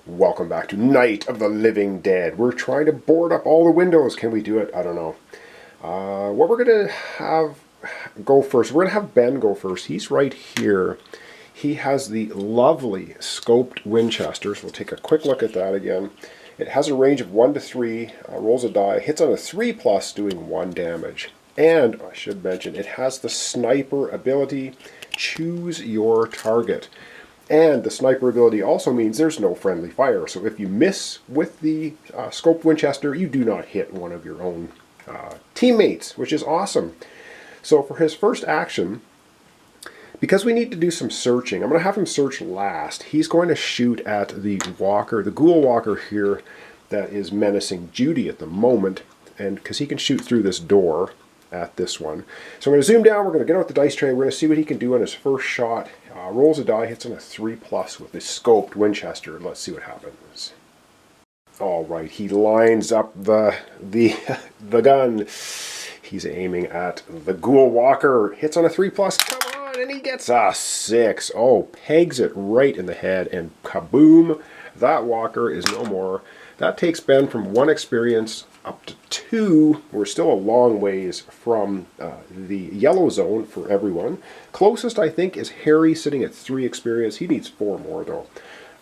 Welcome back to Night of the Living Dead. We're trying to board up all the windows. Can we do it? I don't know. What we're going to have go first, we're going to have Ben go first. He's right here. He has the lovely scoped Winchester. So we'll take a quick look at that again. It has a range of 1 to 3, rolls a die, hits on a 3+, doing 1 damage. And I should mention, it has the sniper ability, choose your target. And the sniper ability also means there's no friendly fire. So if you miss with the scoped Winchester, you do not hit one of your own teammates, which is awesome. So for his first action, because we need to do some searching, I'm going to have him search last. He's going to shoot at the walker, the ghoul walker here that is menacing Judy at the moment. And because he can shoot through this door at this one. So I'm going to zoom down, we're going to get out the dice tray, we're going to see what he can do on his first shot. Rolls a die, hits on a 3+ with his scoped Winchester. Let's see what happens. Alright, he lines up the gun. He's aiming at the ghoul walker. Hits on a 3+, come on, and he gets a 6. Oh, pegs it right in the head, and kaboom, that walker is no more. That takes Ben from 1 experience up to 2. We're still a long ways from the yellow zone for everyone. Closest, I think, is Harry, sitting at 3 experience. He needs 4 more, though.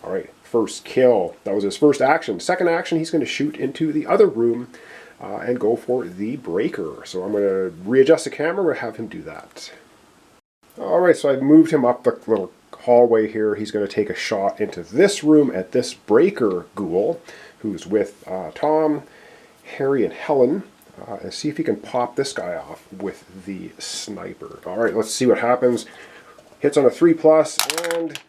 All right, first kill. That was his first action. Second action, he's going to shoot into the other room and go for the breaker. So I'm going to readjust the camera. We'll have him do that. All right, so I've moved him up the little hallway here. He's going to take a shot into this room at this breaker ghoul, who's with Tom, Harry, and Helen, and see if he can pop this guy off with the sniper. Alright, let's see what happens. Hits on a 3+ and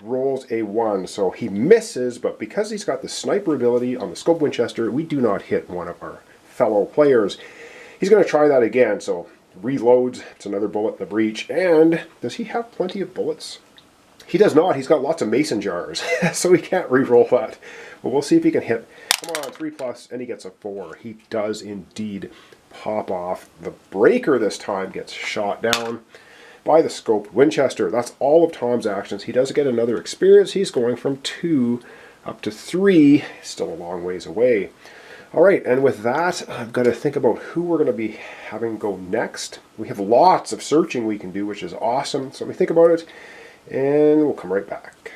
rolls a 1. So he misses, but because he's got the sniper ability on the scope Winchester, we do not hit one of our fellow players. He's going to try that again, so reloads. It's another bullet in the breech. And does he have plenty of bullets? He does not. He's got lots of mason jars, so he can't re-roll that. But we'll see if he can hit. Come on, 3+, and he gets a 4. He does indeed pop off. The breaker this time gets shot down by the scoped Winchester. That's all of Tom's actions. He does get another experience. He's going from 2 up to 3. Still a long ways away. All right, and with that, I've got to think about who we're going to be having go next. We have lots of searching we can do, which is awesome. So let me think about it, and we'll come right back.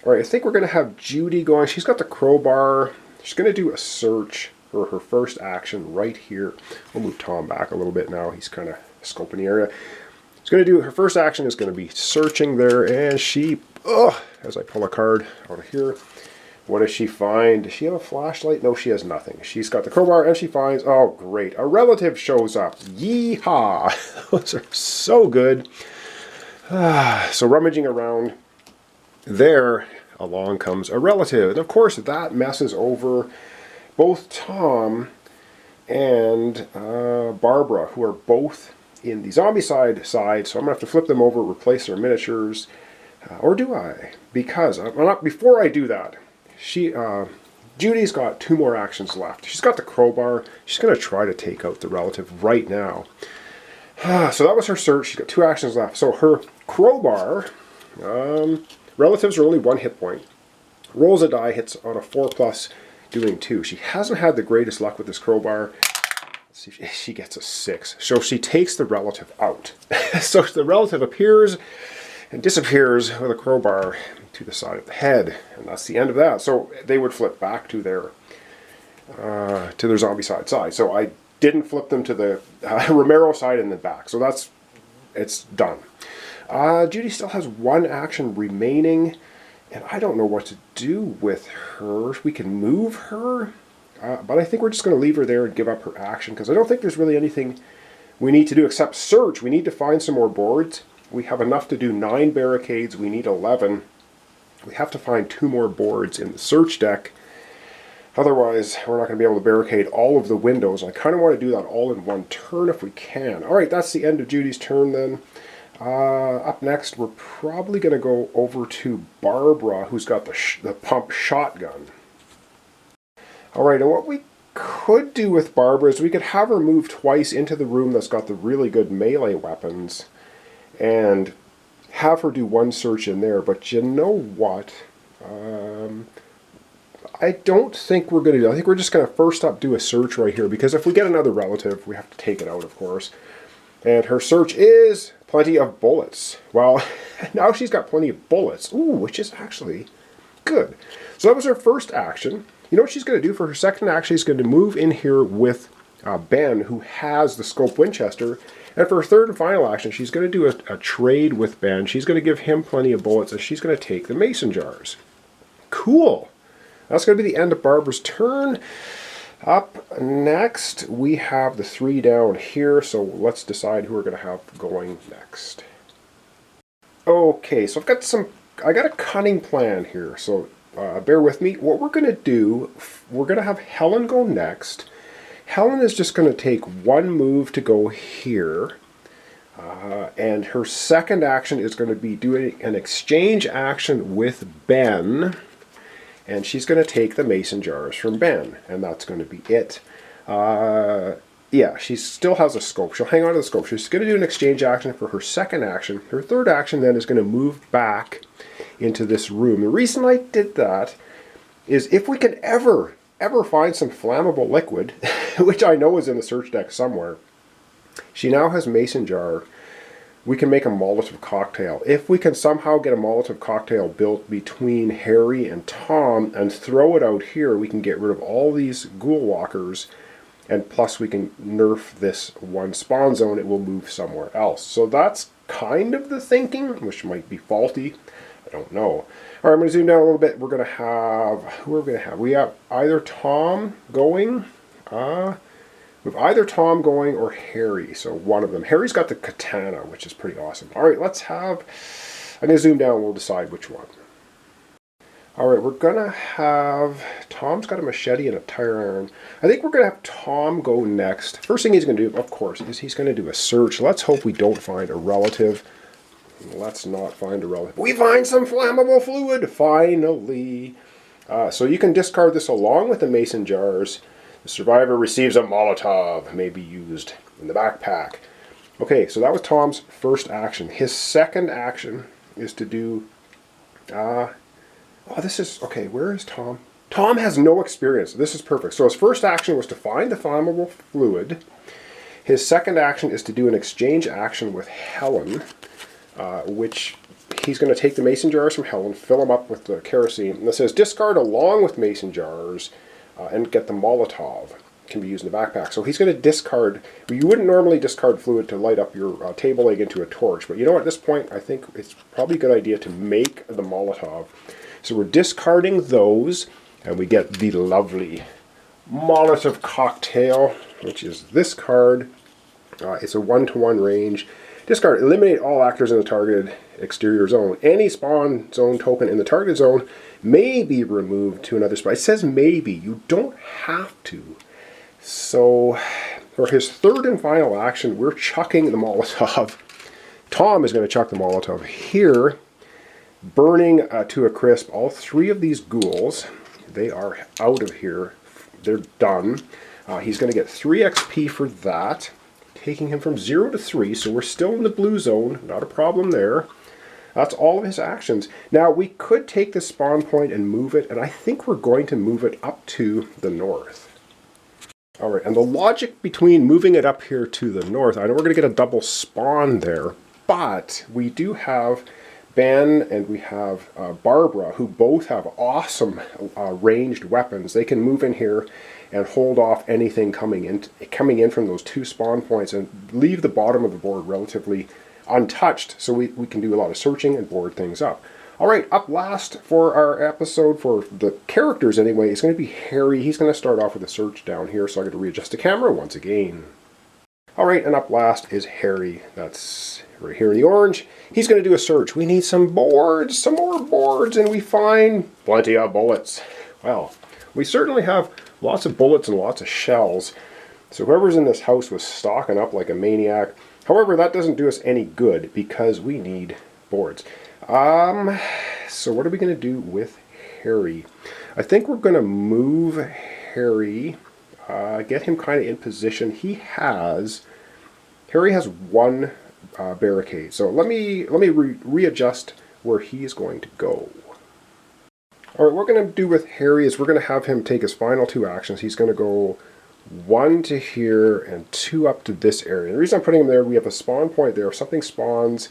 Alright, I think we're going to have Judy going. She's got the crowbar. She's going to do a search for her first action right here. We'll move Tom back a little bit now. He's kind of scoping the area. She's going to do, her first action is going to be searching there, and she, as I pull a card out of here, what does she find? Does she have a flashlight? No, she has nothing. She's got the crowbar, and she finds, oh great, a relative shows up. Yeehaw! Those are so good. So rummaging around there, along comes a relative. And of course, that messes over both Tom and Barbara, who are both in the zombie side. So I'm going to have to flip them over, replace their miniatures. Or do I? Because, before I do that, Judy's got 2 more actions left. She's got the crowbar. She's going to try to take out the relative right now. So that was her search. She's got 2 actions left. So her crowbar, relatives are only 1 hit point. Rolls a die, hits on a 4+, doing 2. She hasn't had the greatest luck with this crowbar. Let's see if she gets a 6. So she takes the relative out. So the relative appears and disappears with a crowbar to the side of the head. And that's the end of that. So they would flip back to their zombie side. So I didn't flip them to the Romero side and then back. So it's done. Judy still has 1 action remaining, and I don't know what to do with her. We can move her, but I think we're just going to leave her there and give up her action, because I don't think there's really anything we need to do except search. We need to find some more boards. We have enough to do 9 barricades. We need 11. We have to find 2 more boards in the search deck. Otherwise, we're not going to be able to barricade all of the windows. I kind of want to do that all in 1 turn if we can. All right, that's the end of Judy's turn then. Up next, we're probably going to go over to Barbara, who's got the pump shotgun. Alright, and what we could do with Barbara is we could have her move twice into the room that's got the really good melee weapons, and have her do 1 search in there. But you know what? I don't think we're going to do. I think we're just going to first up do a search right here, because if we get another relative, we have to take it out, of course. And her search is plenty of bullets. Well, now she's got plenty of bullets, ooh, which is actually good. So that was her first action. You know what she's going to do for her second action? She's going to move in here with Ben, who has the scope Winchester. And for her third and final action, she's going to do a trade with Ben. She's going to give him plenty of bullets, and she's going to take the mason jars. Cool. That's going to be the end of Barbara's turn. Up next, we have the 3 down here, so let's decide who we're going to have going next. Okay, so I got a cunning plan here, so bear with me. What we're going to do, we're going to have Helen go next. Helen is just going to take 1 move to go here, and her second action is going to be doing an exchange action with Ben. And she's going to take the mason jars from Ben, and that's going to be it. Yeah, she still has a scope. She'll hang on to the scope. She's going to do an exchange action for her second action. Her third action then is going to move back into this room. The reason I did that is if we can ever find some flammable liquid, which I know is in the search deck somewhere, she now has mason jar. We can make a Molotov cocktail. If we can somehow get a Molotov cocktail built between Harry and Tom and throw it out here, we can get rid of all these ghoul walkers, and plus we can nerf this one spawn zone. It will move somewhere else. So that's kind of the thinking, which might be faulty. I don't know. All right, I'm going to zoom down a little bit. We're going to have, who are we going to have? We have either Tom going, with either Tom going or Harry, so one of them. Harry's got the katana, which is pretty awesome. All right, let's have, I'm going to zoom down and we'll decide which one. All right, we're going to have, Tom's got a machete and a tire iron. I think we're going to have Tom go next. First thing he's going to do, of course, is he's going to do a search. Let's hope we don't find a relative. Let's not find a relative. We find some flammable fluid, finally. So you can discard this along with the mason jars. The survivor receives a Molotov, may be used in the backpack. Okay, so that was Tom's first action. His second action is to do, oh, this is, okay, where is Tom? Tom has no experience. This is perfect. So his first action was to find the flammable fluid. His second action is to do an exchange action with Helen, which he's going to take the mason jars from Helen, fill them up with the kerosene, and it says discard along with mason jars, and get the Molotov. Can be used in the backpack. So he's going to discard, you wouldn't normally discard fluid to light up your table leg into a torch, but you know what, at this point I think it's probably a good idea to make the Molotov. So we're discarding those, and we get the lovely Molotov cocktail, which is this card. It's a 1-to-1 range. Discard, eliminate all actors in the targeted exterior zone. Any spawn zone token in the targeted zone may be removed to another spot. It says maybe, you don't have to. So for his third and final action, we're chucking the Molotov. Tom is going to chuck the Molotov here, burning to a crisp all 3 of these ghouls. They are out of here. They're done. He's going to get 3 XP for that, taking him from 0 to 3, so we're still in the blue zone. Not a problem there. That's all of his actions. Now, we could take this spawn point and move it, and I think we're going to move it up to the north. All right, and the logic between moving it up here to the north, I know we're going to get a double spawn there, but we do have Ben and we have Barbara, who both have awesome ranged weapons. They can move in here and hold off anything coming in from those 2 spawn points and leave the bottom of the board relatively untouched, so we can do a lot of searching and board things up. All right, up last for our episode, for the characters anyway, is going to be Harry. He's going to start off with a search down here, so I got to readjust the camera once again. All right, and up last is Harry. That's right here in the orange. He's going to do a search. We need some boards, some more boards, and we find plenty of bullets. Well, we certainly have lots of bullets and lots of shells. So whoever's in this house was stocking up like a maniac. However, that doesn't do us any good because we need boards. So what are we going to do with Harry? I think we're going to move Harry, get him kind of in position. Harry has 1 barricade. So let me readjust where he is going to go. All right, what we're going to do with Harry is we're going to have him take his final 2 actions. He's going to go 1 to here and 2 up to this area. The reason I'm putting him there, we have a spawn point there. If something spawns,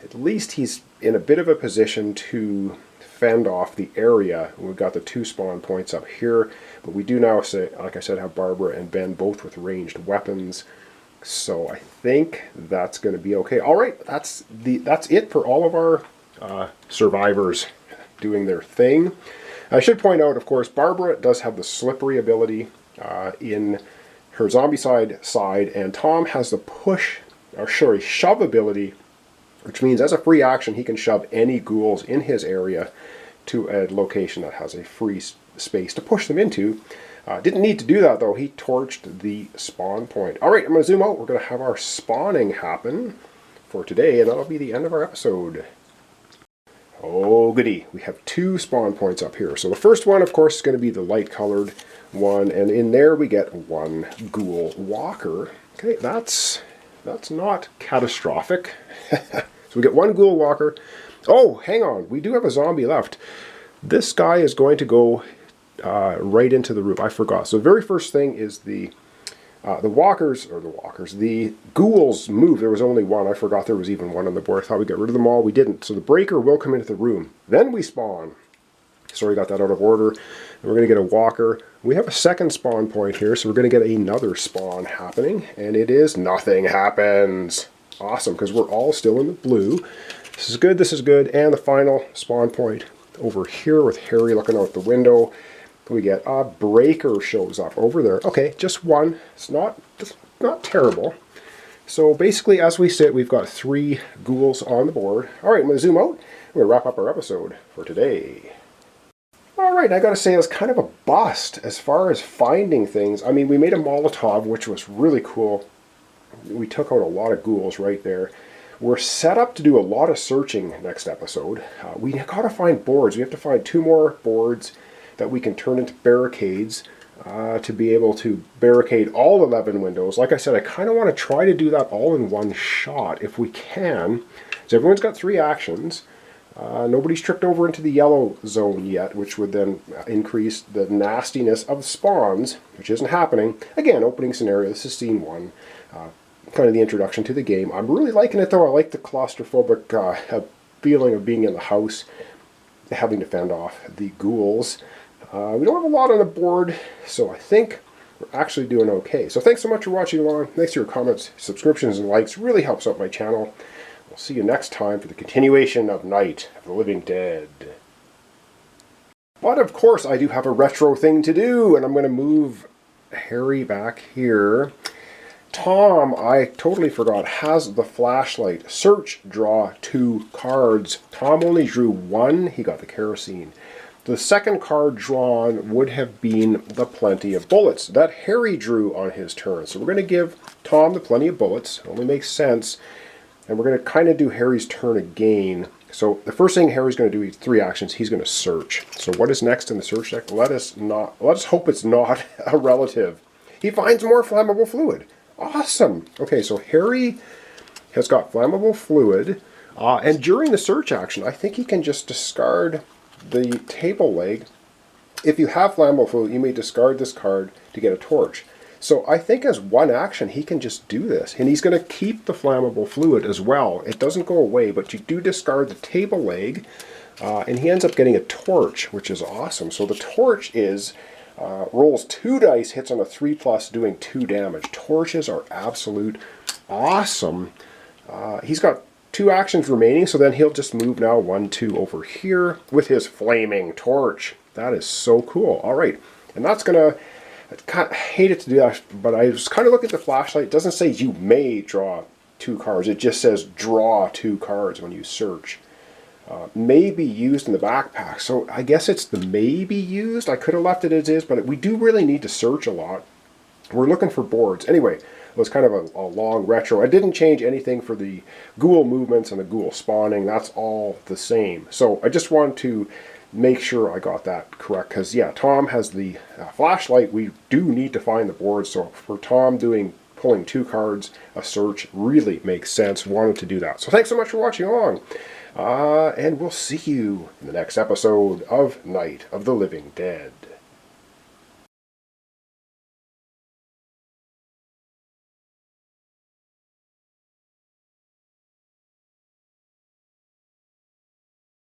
at least he's in a bit of a position to fend off the area. We've got the 2 spawn points up here, but we do now, say, like I said, have Barbara and Ben both with ranged weapons. So I think that's going to be okay. All right, that's it for all of our survivors doing their thing. I should point out, of course, Barbara does have the slippery ability in her zombie side, and Tom has the shove ability, which means as a free action he can shove any ghouls in his area to a location that has a free space to push them into. Didn't need to do that though, he torched the spawn point. Alright, I'm going to zoom out, we're going to have our spawning happen for today, and that'll be the end of our episode. Oh goody, we have 2 spawn points up here. So the first one, of course, is going to be the light colored one, and in there we get 1 ghoul walker. Okay, that's not catastrophic. So we get 1 ghoul walker. Oh, hang on, we do have a zombie left. This guy is going to go right into the roof. I forgot. So the very first thing is the ghouls move. There was only 1. I forgot there was even 1 on the board. I thought we'd get rid of them all. We didn't. So the breaker will come into the room. Then we spawn. Sorry, got that out of order. And we're going to get a walker. We have a second spawn point here, so we're going to get another spawn happening. And it is nothing happens. Awesome, because we're all still in the blue. This is good, this is good. And the final spawn point over here with Harry looking out the window. We get a breaker shows up over there. Okay, just 1. It's not terrible. So basically, as we sit, we've got 3 ghouls on the board. All right, I'm going to zoom out. We're going to wrap up our episode for today. All right, I got to say, it was kind of a bust as far as finding things. I mean, we made a Molotov, which was really cool. We took out a lot of ghouls right there. We're set up to do a lot of searching next episode. We got to find boards. We have to find 2 more boards that we can turn into barricades to be able to barricade all 11 windows. Like I said, I kind of want to try to do that all in one shot if we can. So everyone's got 3 actions. Nobody's tripped over into the yellow zone yet, which would then increase the nastiness of spawns, which isn't happening. Again, opening scenario, this is scene 1. Kind of the introduction to the game. I'm really liking it though. I like the claustrophobic feeling of being in the house, having to fend off the ghouls. We don't have a lot on the board, so I think we're actually doing okay. So thanks so much for watching along. Thanks for your comments, subscriptions, and likes. Really helps out my channel. We'll see you next time for the continuation of Night of the Living Dead. But of course, I do have a retro thing to do, and I'm going to move Harry back here. Tom, I totally forgot, has the flashlight. Search, draw 2 cards. Tom only drew 1. He got the kerosene. The second card drawn would have been the plenty of bullets that Harry drew on his turn. So we're going to give Tom the plenty of bullets. It only makes sense. And we're going to kind of do Harry's turn again. So the first thing Harry's going to do is 3 actions. He's going to search. So what is next in the search deck? Let us hope it's not a relative. He finds more flammable fluid. Awesome. Okay, so Harry has got flammable fluid. And during the search action, I think he can just discard the table leg. If you have flammable fluid, you may discard this card to get a torch. So I think as one action, he can just do this. And he's going to keep the flammable fluid as well. It doesn't go away, but you do discard the table leg. And he ends up getting a torch, which is awesome. So the torch is rolls 2 dice, hits on a 3+, doing 2 damage. Torches are absolute awesome. He's got 2 actions remaining, so then he'll just move now 1, 2 over here with his flaming torch. That is so cool. All right, and that's gonna, I kind of hate it to do that, but I was kind of looking at the flashlight. It doesn't say you may draw 2 cards. It just says draw 2 cards when you search. May be used in the backpack, so I guess it's the may be used. I could have left it as is, but we do really need to search a lot. We're looking for boards. Anyway, it was kind of a long retro. I didn't change anything for the ghoul movements and the ghoul spawning. That's all the same. So I just wanted to make sure I got that correct, because yeah, Tom has the flashlight. We do need to find the boards. So for Tom doing pulling 2 cards, a search really makes sense. Wanted to do that. So thanks so much for watching along. And we'll see you in the next episode of Night of the Living Dead.